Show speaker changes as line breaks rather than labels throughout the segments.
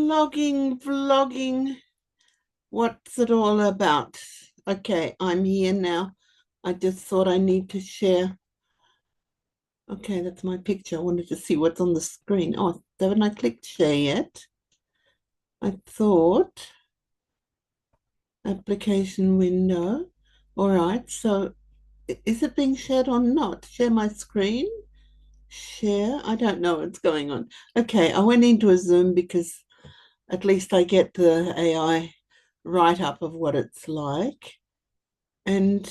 Vlogging. What's it all about? Okay, I'm here now. I just thought I need to share. Okay, that's my picture. I wanted to see what's on the screen. Oh, haven't I clicked share yet? I thought application window. All right, so is it being shared or not? Share my screen? Share? I don't know what's going on. Okay, I went into a Zoom because at least I get the AI write-up of what it's like. And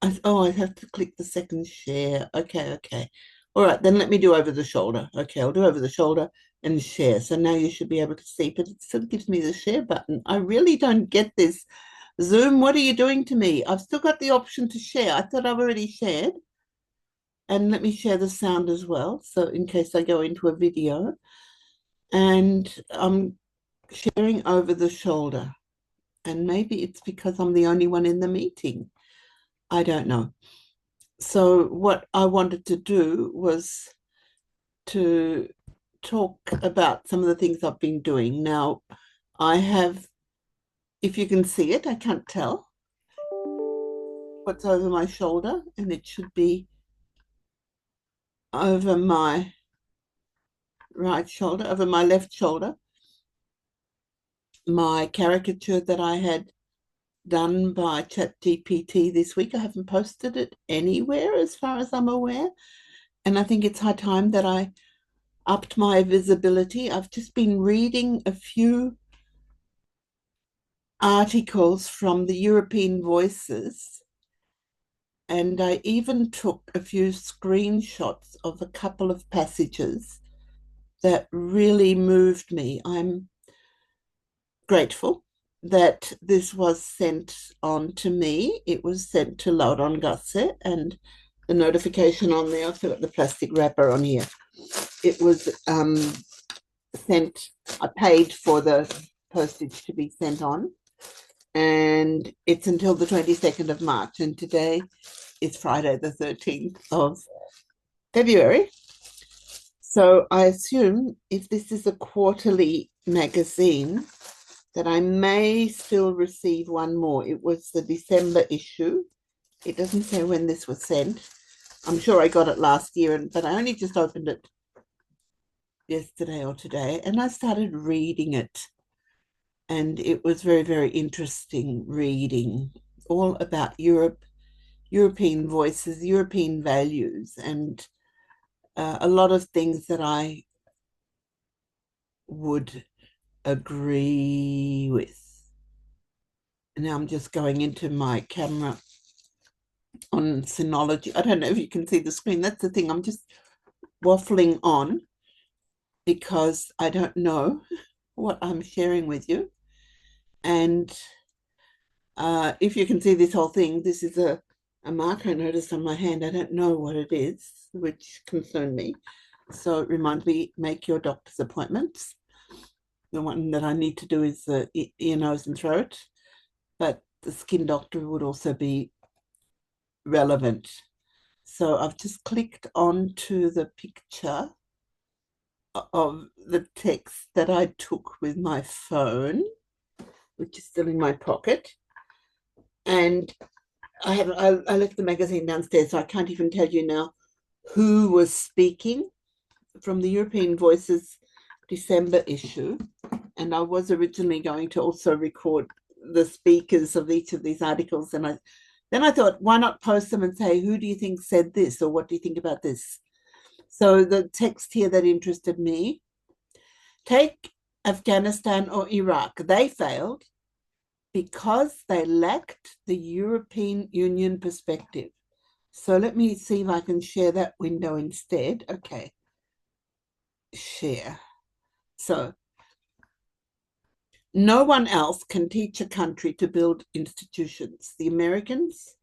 I have to click the second share. Okay. All right, then let me do over the shoulder. Okay, I'll do over the shoulder and share. So now you should be able to see, but it still gives me the share button. I really don't get this. Zoom, what are you doing to me? I've still got the option to share. I thought I've already shared. And let me share the sound as well. So in case I go into a video, and I'm sharing over the shoulder. And maybe it's because I'm the only one in the meeting. I don't know. So what I wanted to do was to talk about some of the things I've been doing. Now, I have, if you can see it, I can't tell what's over my shoulder, and it should be over my right shoulder, over my left shoulder. My caricature that I had done by ChatGPT this week, I haven't posted it anywhere as far as I'm aware. And I think it's high time that I upped my visibility. I've just been reading a few articles from the European Voices, and I even took a few screenshots of a couple of passages that really moved me. I'm grateful that this was sent on to me. It was sent to Laudon Gasse, and the notification on there, I've got the plastic wrapper on here. It was sent, I paid for the postage to be sent on, and it's until the 22nd of March, and today is Friday the 13th of February. So I assume if this is a quarterly magazine, that I may still receive one more. It was the December issue. It doesn't say when this was sent. I'm sure I got it last year, but I only just opened it yesterday or today, and I started reading it. And it was very, very interesting reading, all about Europe, European voices, European values, and a lot of things that I would agree with. Now I'm just going into my camera on Synology. I don't know if you can see the screen. That's the thing. I'm just waffling on because I don't know what I'm sharing with you. And if you can see this whole thing, this is a marker I noticed on my hand. I don't know what it is, which concerned me. So it reminds me, make your doctor's appointments. The one that I need to do is the ear, nose, and throat, but the skin doctor would also be relevant. So I've just clicked onto the picture of the text that I took with my phone, which is still in my pocket. And I left the magazine downstairs, so I can't even tell you now who was speaking from the European Voices December issue. And I was originally going to also record the speakers of each of these articles. And then I thought, why not post them and say, who do you think said this, or what do you think about this? So the text here that interested me, take Afghanistan or Iraq. They failed because they lacked the European Union perspective. So let me see if I can share that window instead. Okay, share. So no one else can teach a country to build institutions. The Americans,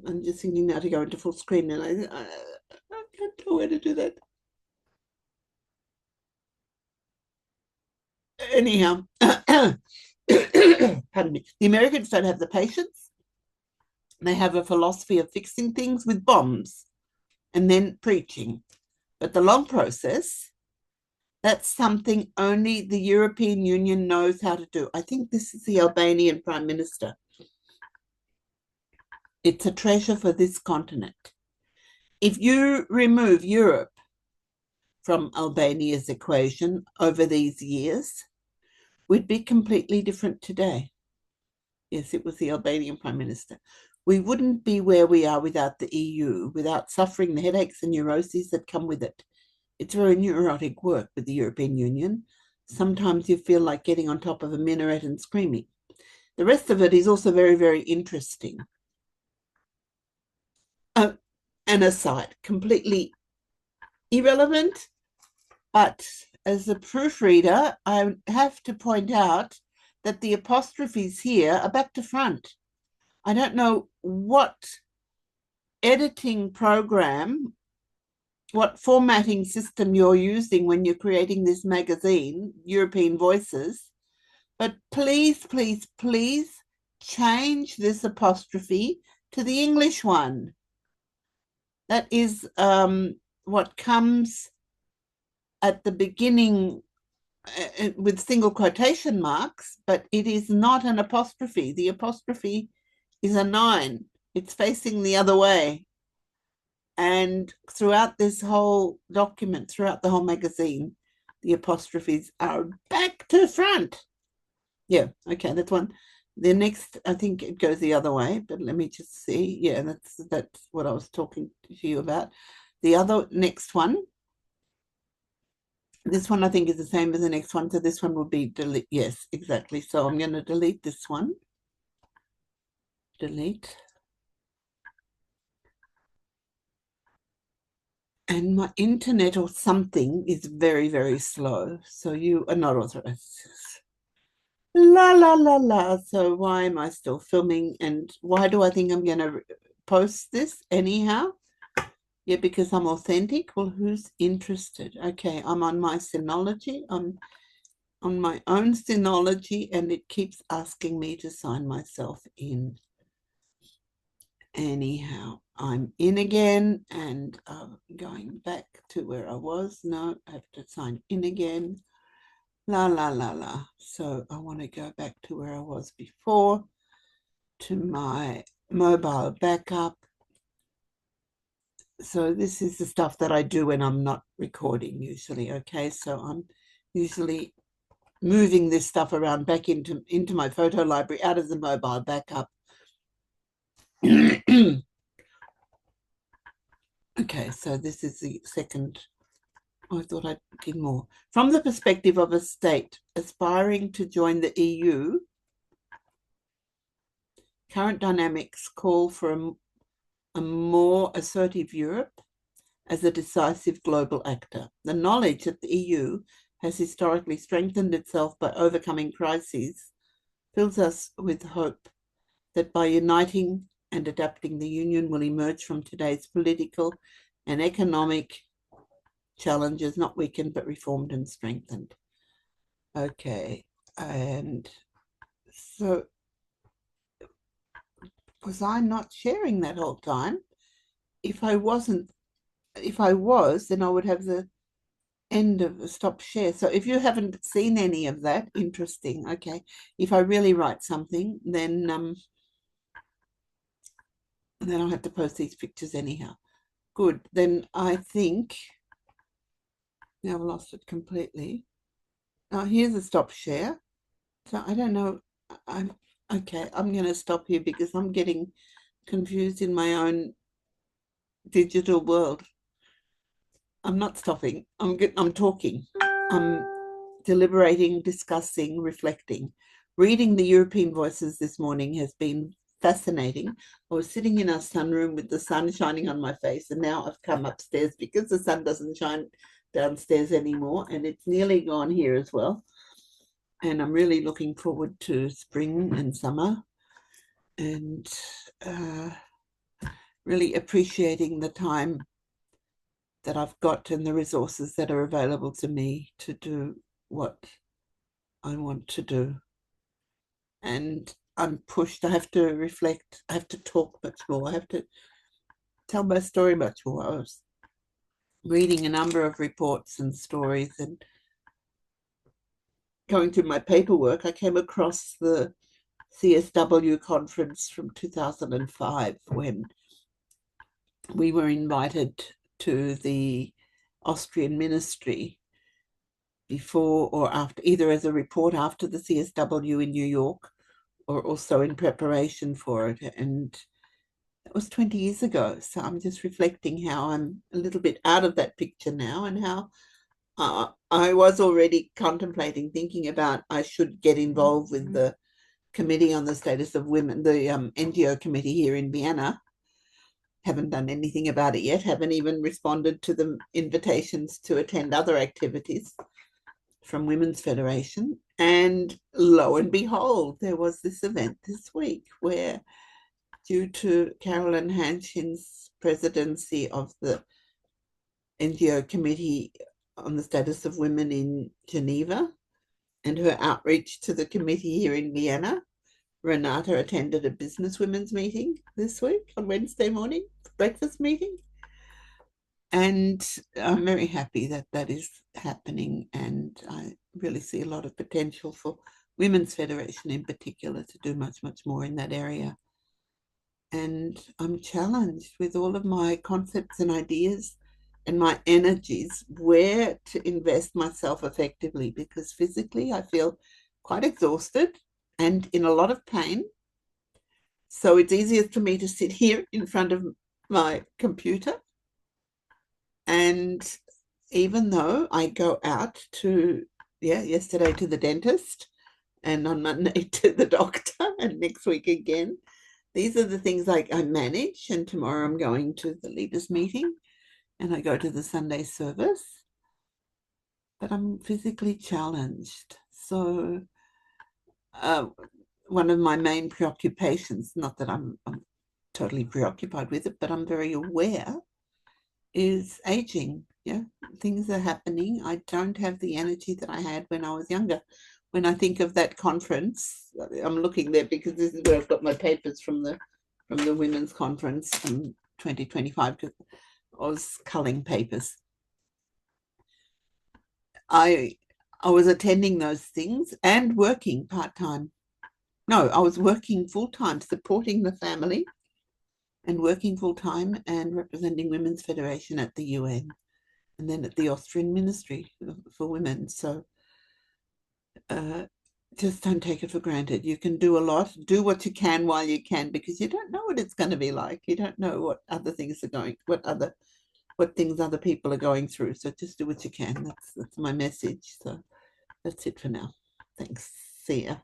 I'm just thinking now to go into full screen, and I can't tell where to do that. Anyhow, pardon me. The Americans don't have the patience. They have a philosophy of fixing things with bombs and then preaching. But the long process, that's something only the European Union knows how to do. I think this is the Albanian Prime Minister. It's a treasure for this continent. If you remove Europe from Albania's equation over these years, we'd be completely different today. Yes, it was the Albanian Prime Minister. We wouldn't be where we are without the EU, without suffering the headaches and neuroses that come with it. It's very neurotic work with the European Union. Sometimes you feel like getting on top of a minaret and screaming. The rest of it is also very, very interesting. An aside, completely irrelevant, but as a proofreader, I have to point out that the apostrophes here are back to front. I don't know what editing program, what formatting system you're using when you're creating this magazine, European Voices, but please, please, please change this apostrophe to the English one. That is what comes at the beginning with single quotation marks, but it is not an apostrophe. The apostrophe is a 9. It's facing the other way. And throughout this whole document, throughout the whole magazine, the apostrophes are back to front. Yeah, okay, that's one. The next, I think it goes the other way, but let me just see. Yeah, that's what I was talking to you about. The other next one, this one I think is the same as the next one, so this one will be delete. Yes, exactly. So I'm going to delete this one. Delete. And my internet or something is very, very slow. So you are not authorized. La la la la. So why am I still filming? And why do I think I'm going to post this anyhow? Yeah, because I'm authentic. Well, who's interested? Okay, I'm on my Synology. I'm on my own Synology, and it keeps asking me to sign myself in. Anyhow, I'm in again, and going back to where I was. No, I have to sign in again. La la la la. So I want to go back to where I was before, to my mobile backup. So this is the stuff that I do when I'm not recording usually. Okay, so I'm usually moving this stuff around back into my photo library, out of the mobile backup. Okay, so this is the second. I thought I did more. From the perspective of a state aspiring to join the EU, current dynamics call for a more assertive Europe as a decisive global actor. The knowledge that the EU has historically strengthened itself by overcoming crises fills us with hope that by uniting and adapting, the Union will emerge from today's political and economic challenges, not weakened, but reformed and strengthened. Okay, and so was I not sharing that whole time? If I wasn't, if I was, then I would have the end of the stop share. So if you haven't seen any of that, interesting. Okay, if I really write something, then I'll have to post these pictures anyhow. Good. Then I think now I've lost it completely. Now here's a stop share. So I don't know. I'm okay. I'm going to stop here because I'm getting confused in my own digital world. I'm not stopping. I'm talking. I'm deliberating, discussing, reflecting. Reading the European Voices this morning has been fascinating. I was sitting in our sunroom with the sun shining on my face, and now I've come upstairs because the sun doesn't shine downstairs anymore, and it's nearly gone here as well. And I'm really looking forward to spring and summer, and really appreciating the time that I've got and the resources that are available to me to do what I want to do. And I'm pushed. I have to reflect. I have to talk much more. I have to tell my story much more. reading a number of reports and stories and going through my paperwork, I came across the CSW conference from 2005 when we were invited to the Austrian ministry before or after, either as a report after the CSW in New York or also in preparation for it. And that was 20 years ago. So I'm just reflecting how I'm a little bit out of that picture now, and how I was already contemplating, thinking about I should get involved with the Committee on the Status of Women, the NGO committee here in Vienna. Haven't done anything about it yet, haven't even responded to the invitations to attend other activities from Women's Federation. And lo and behold, there was this event this week where, due to Carolyn Hanshin's presidency of the NGO Committee on the Status of Women in Geneva and her outreach to the committee here in Vienna, Renata attended a business women's meeting this week on Wednesday morning, breakfast meeting. And I'm very happy that that is happening. And I really see a lot of potential for Women's Federation in particular to do much, much more in that area. And I'm challenged with all of my concepts and ideas and my energies where to invest myself effectively, because physically I feel quite exhausted and in a lot of pain. So it's easier for me to sit here in front of my computer. And even though I go out to, yesterday to the dentist and on Monday to the doctor and next week again, these are the things I manage. And tomorrow I'm going to the leaders meeting and I go to the Sunday service, but I'm physically challenged. So one of my main preoccupations, not that I'm totally preoccupied with it, but I'm very aware, is aging. Yeah, things are happening. I don't have the energy that I had when I was younger. When I think of that conference, I'm looking there because this is where I've got my papers from the women's conference from 2025, because I was culling papers. I was attending those things and working part-time. No, I was working full-time, supporting the family and working full-time and representing Women's Federation at the UN and then at the Austrian Ministry for Women. So just don't take it for granted. You can do a lot. Do what you can while you can, because you don't know what it's going to be like. You don't know what other things are going, what things other people are going through. So just do what you can. That's my message. So that's it for now. Thanks. See ya.